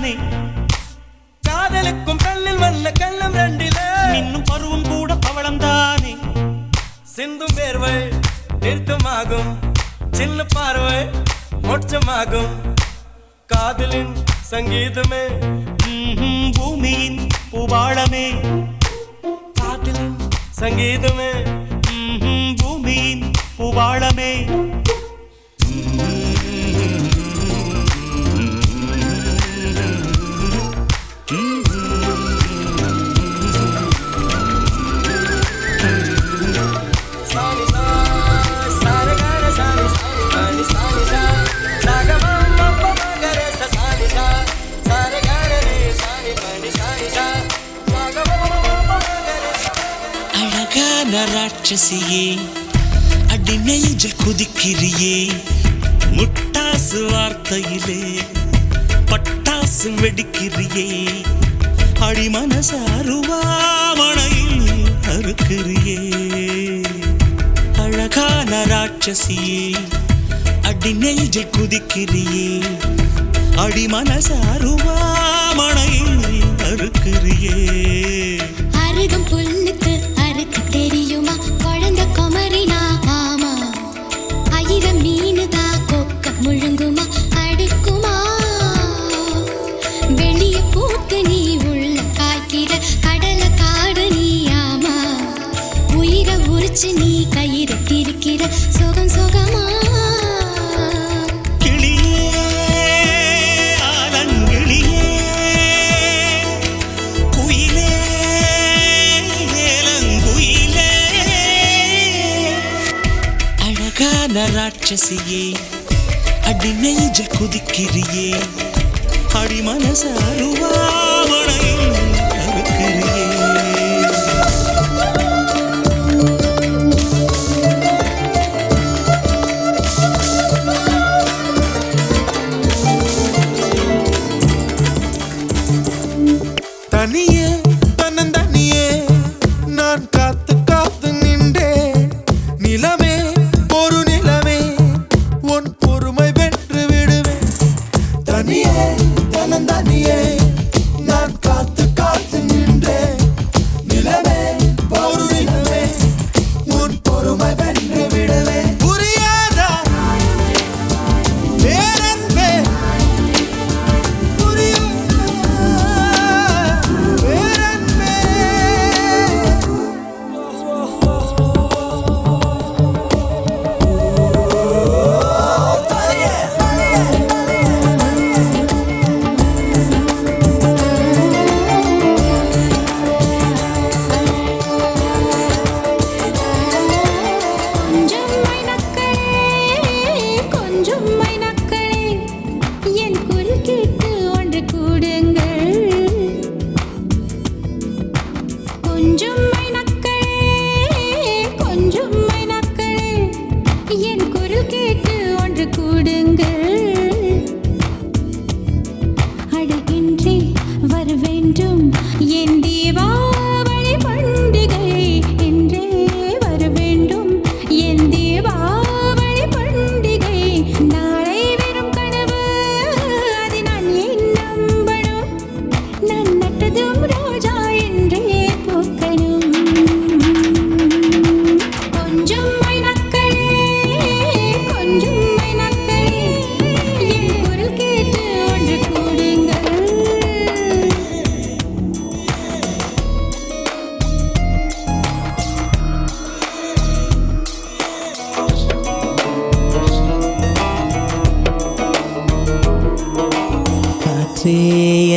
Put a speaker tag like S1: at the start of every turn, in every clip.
S1: தானே
S2: காதலுக்கும் கல்லில் வந்த கள்ளம் ரெண்டில
S1: இன்னும் பருவம் கூட பவளம் தானே
S2: சிந்தும் வேர்வை நிறுத்தமாகும் சின்ன பார்வை மோட்சமாகும் காதலின் சங்கீதமே
S1: பூமியின் பூபாளமே
S2: காதலின் சங்கீதமே
S1: பூமியின் பூபாளமே அழகான ராட்சசியே அடி நெஞ்சில் குதிக்கிறியே முட்டாசு வார்த்தையிலே பட்டாசு வெடிக்கிறியே அடி மனசாருவாமணையில் அறுக்கிறியே அழகான ராட்சசியே அடி நெஞ்சில் குதிக்கிறியே அடி மனசாருவாமணையில் அறுக்கிறியே
S3: அருகம் புல்லுக்கு அறுக்க தெரியுமா குழந்தை குமரினா ஆமா ஆயிரம் மீனுதா கொக்க முழுங்குமா அடுக்குமா வெளிய பூத்து நீ உள்ள காய்க்கிற கடல காடு நீ ஆமா உயிரை உரிச்சு நீ கயிறு திரிக்கிற சுகம் சுகமா
S1: ராட்சசியே அடி நெஞ்சில் குதிக்கிறியே அடி மனசாருவாமணையில் அறுக்கிறியே
S4: தனியே தன்னந்தனியே நான் காத்து காத்து நின்றே நிலமே ஒரு நிலமே உன் பொறுமை வென்று விடுவேன் தனியே தன்னந்தனியே நான் காத்து காத்து நின்றே நிலமே ஒரு நிலமே உன் பொறுமை வென்று விடுவேன் புரியாதா வேறென்பே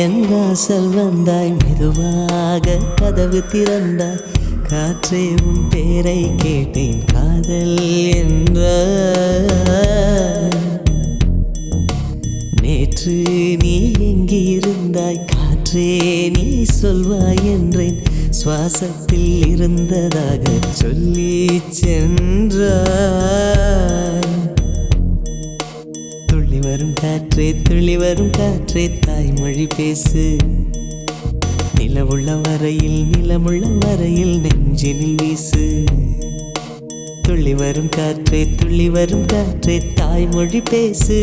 S5: என் வாசல் வந்தாய் மெதுவாக கதவு திறந்தாய் காற்றே உன் பேரை கேட்டேன் காதல் என்ற நேற்று நீ எங்கிருந்தாய் காற்றே நீ சொல்வாய் என்றேன் சுவாசத்தில் இருந்ததாக சொல்லி சென்றாய் துள்ளி வரும் காற்றே தாய்மொழி பேசு நிலமுள்ள வரையில் நெஞ்சினில் வீசு துள்ளி வரும் காற்றே தாய்மொழி பேசு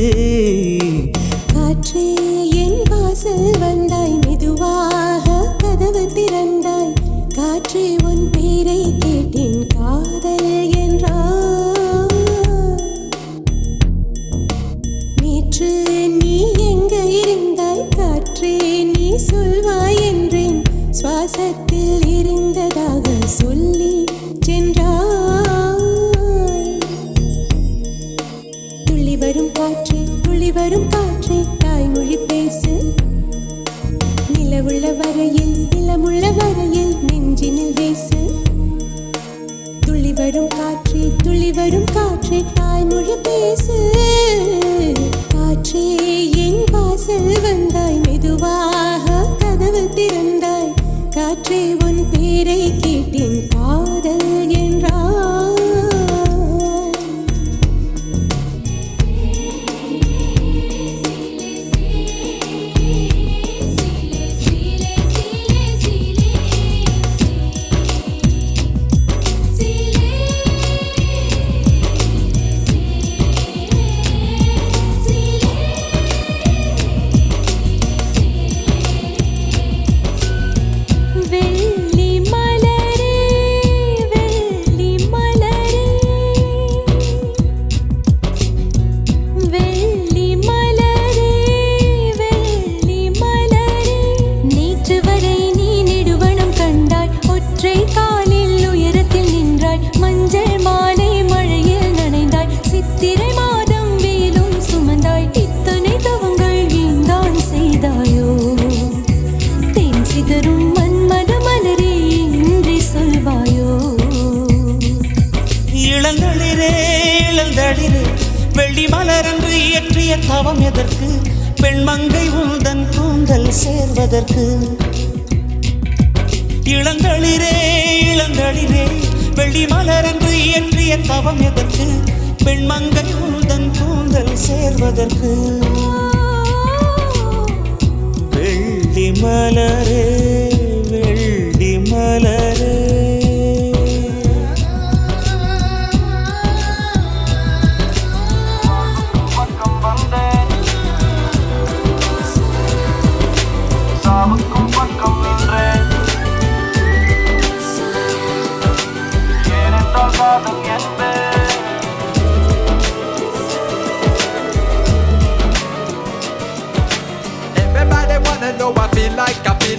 S3: காற்றே என் வாசல் வந்தாய் மெதுவாக கதவு திறந்தாய் காற்றே உன் பேரை கேட்டேன் காதல் என்றாய் நேற்று நீ எங்க இருந்தாய் காற்றே நீ சொல்வாய் என்றேன் சுவாசத்தில் இருந்ததாக சொல்லி சென்றாய் துள்ளி வரும் காற்றே தாய்மொழி பேசு நிலமுள்ள வரையில் நெஞ்சினில் வீசு துள்ளி வரும் காற்றே தாய்மொழி பேசு காற்றே என் வாசல் வந்தாய் மெதுவாக கதவு திறந்தாய் காற்றே உன் பேரை கேட்டேன் காதல் என்றாய்
S1: வெள்ளி மலரன்று இயற்றிய தவம் எதற்கு பெண்மங்கை உந்தன் கூந்தல் சேர்வதற்கு இளங்களிரே வெள்ளி மலரன்று இயற்றிய தவம் எதற்கு பெண்மங்கை உந்தன் கூந்தல் சேர்வதற்கு வெள்ளி மலரே
S6: Everybody wanna know I feel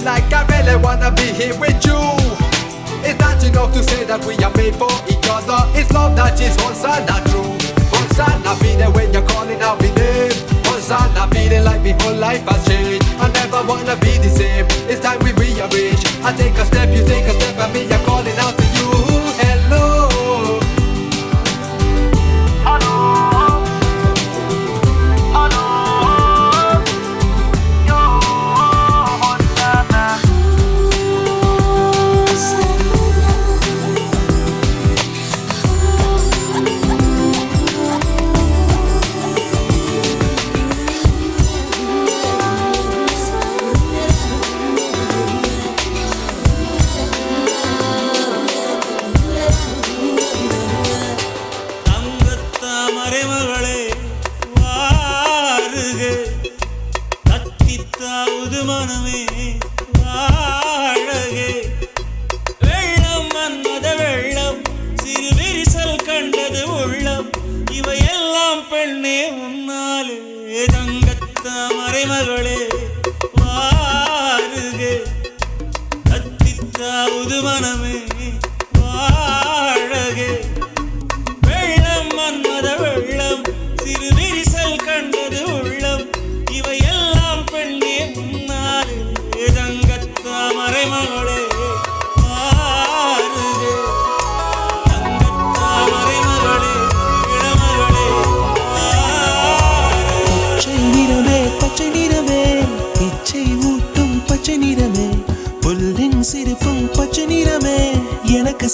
S6: like I really wanna be here with you. It's not enough to say that we are made for each other. It's love that is once and not true. Once and not be there when you're calling out my name. Once and not feeling like my whole life has changed. I never wanna be the same. It's time we rearrange. I take a step, you take a step, and me I'm calling out to you. Hello.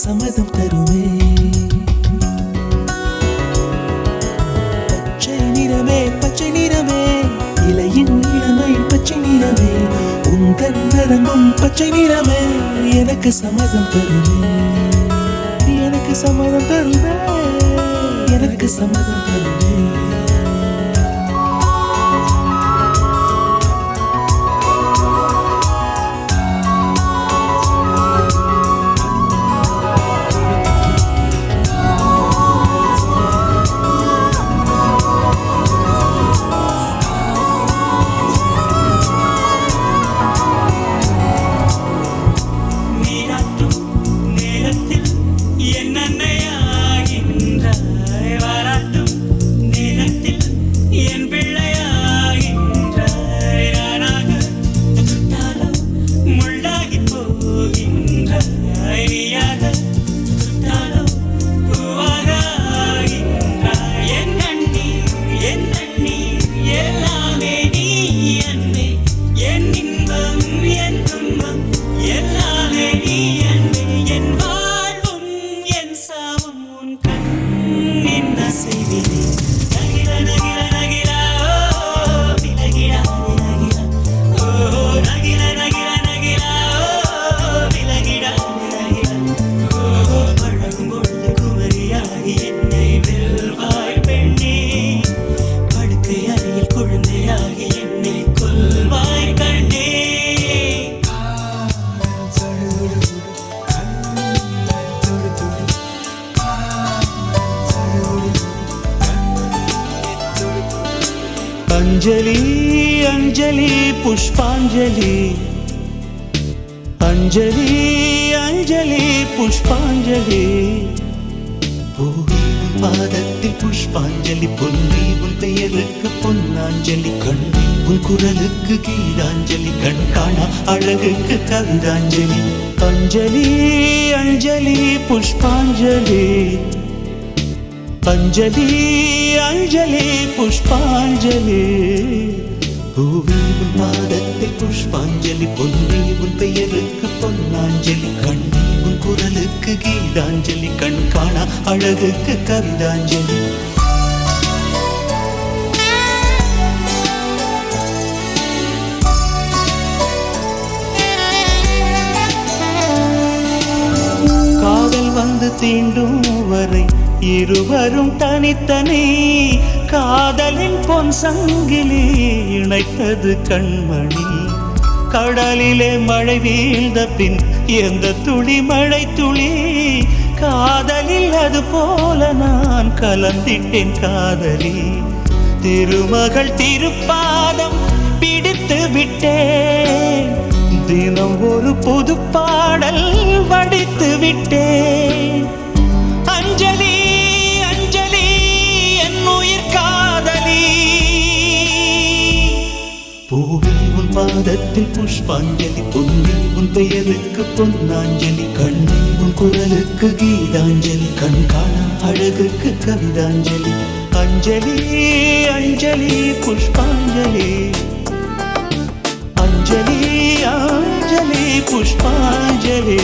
S1: சம்மதம் தருமே பச்சை நிறமே இலையின் இளமை பச்சை நிறமே உந்தன் நரங்கும் பச்சை நிறமே எனக்கு சம்மதம் தருமே எனக்கு சம்மதம் தருமே எனக்கு சம்மதம் தருமே
S5: செய்வேனே நகில நகில நகிலா ஓ விலகிடாதே நகிலா ஓ நகில நகில நகிலா ஓ விலகிடாதே நகிலா ஓ பழகும் பொழுது குமரியாகி என்னை வெல்வாய் பெண்ணே படுக்கை அறையில் குழந்தையாகி என்னை கொல்வாய் கண்ணே अंजलि अंजलि पुष्पांजलि अंजलि अंजलि पुष्पांजलि பூவின் பாதத்தில் புஷ்பாஞ்சலி பொன்னி உன் பெயருக்கு பொன்னாஞ்சலி கண்ணி உன் குரலுக்கு கீதாஞ்சலி கண் காணா அழகுக்கு கவிதாஞ்சலி அஞ்சலி அஞ்சலி புஷ்பாஞ்சலி अंजलि अंजलि पुष्पांजलि பூவின் பாதத்தில் புஷ்பாஞ்சலி பொன்னி உன் பெயருக்கு பொன்னாஞ்சலி கண்ணி உன் குரலுக்கு கீதாஞ்சலி கண் காணா அழகுக்கு கவிதாஞ்சலி காதல் வந்து தீண்டும் வரை இருவரும் தனித்தனி காதலின் பொன் சங்கிலி இணைத்தது கண்மணி கடலிலே மழை வீழ்ந்த பின் எந்த துளி மழை துளி காதலில் அது போல நான் கலந்திட்டேன் காதலி திருமகள் திருப்பாதம் பிடித்து விட்டேன் தினம் ஒரு புது பாடல் வடித்து விட்டேன் अंजलि अंजलि என் உயிர் காதலி பூவில் உன் பாதத்தில் புஷ்பாஞ்சலி பொன்னி உன் பெயருக்கு பொன்னாஞ்சலி கண்ணி உன் குரலுக்கு கீதாஞ்சலி கண் காணா அழகுக்கு கவிதாஞ்சலி अंजलि अंजलि पुष्पांजलि अंजलि अंजलि पुष्पांजलि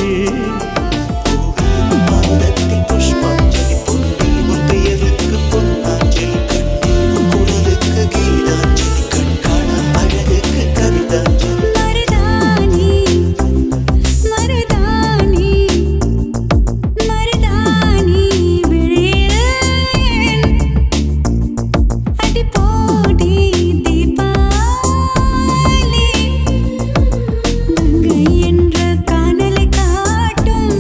S5: பாதத்தில் புஷ்பாஞ்சலி பொன்னி உன் பெயருக்கு பொன்னாஞ்சலி கண்ணி உன் குரலுக்கு கீதாஞ்சலி கண் காணா அழகுக்கு கவிதாஞ்சலி
S3: மருதாணி மருதாணி மருதாணி விழியில் அடி போடி தீபாவளி கங்கை என்ற காணலை காட்டும்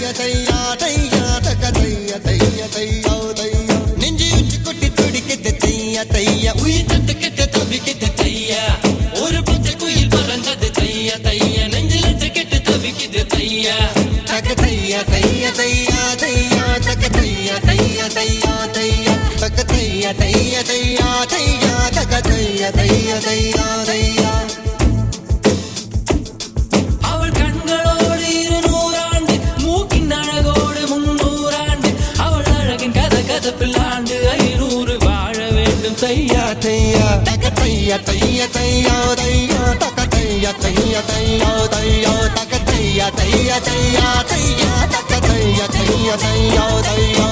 S7: தைய தையா தையா தக தைய தைய தையா தையா நெஞ்சு உச்சி கொட்டி துடிக்கிட்டு தையா தையா உயிர் தட்டு கிட்ட தவிக்கிட்டு தையா ஒரு பச்சை குயில் பறந்தது தையா தையா நெஞ்சில கெட்டு தவிக்கிட்டு தையா தக தையா தைய தையா தையா தக தையா தைய தையா தையா தக தையா தைய தையா தையா தக தையா தைய தையா தையா தையா தையா தக தையா தையா தையா தையா தக தையா தையா தையா தையா தக தையா தையா தையா தையா தக தையா தையா தையா தையா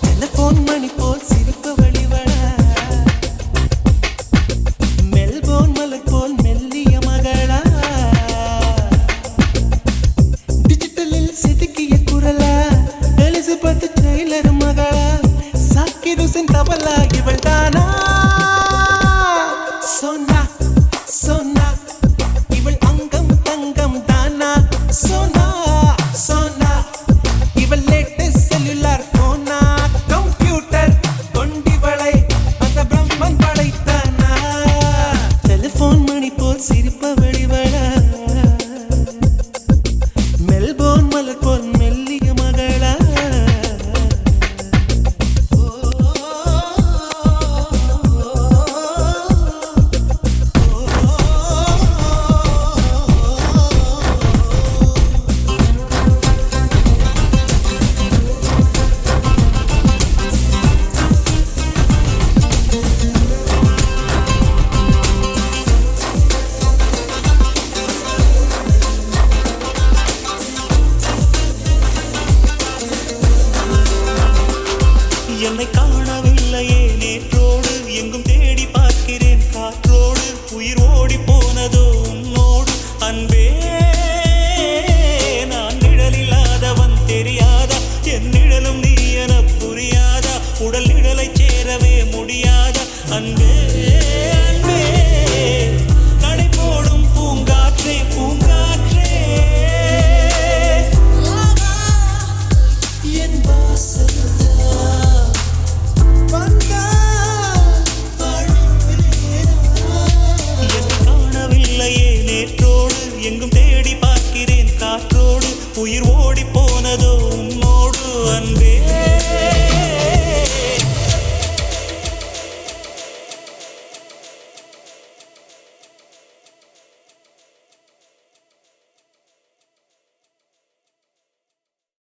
S1: டெலிபோன் மணி போல் சிரிப்பு வழிவட மெல்போன் மலர் போல் மெல்லிய மகளா டிஜிட்டலில் செதுக்கிய குரலா எலிசபெத் டெய்லர் மகளா சாக்கிர் ஹுசைன் தபலா இவள் தானா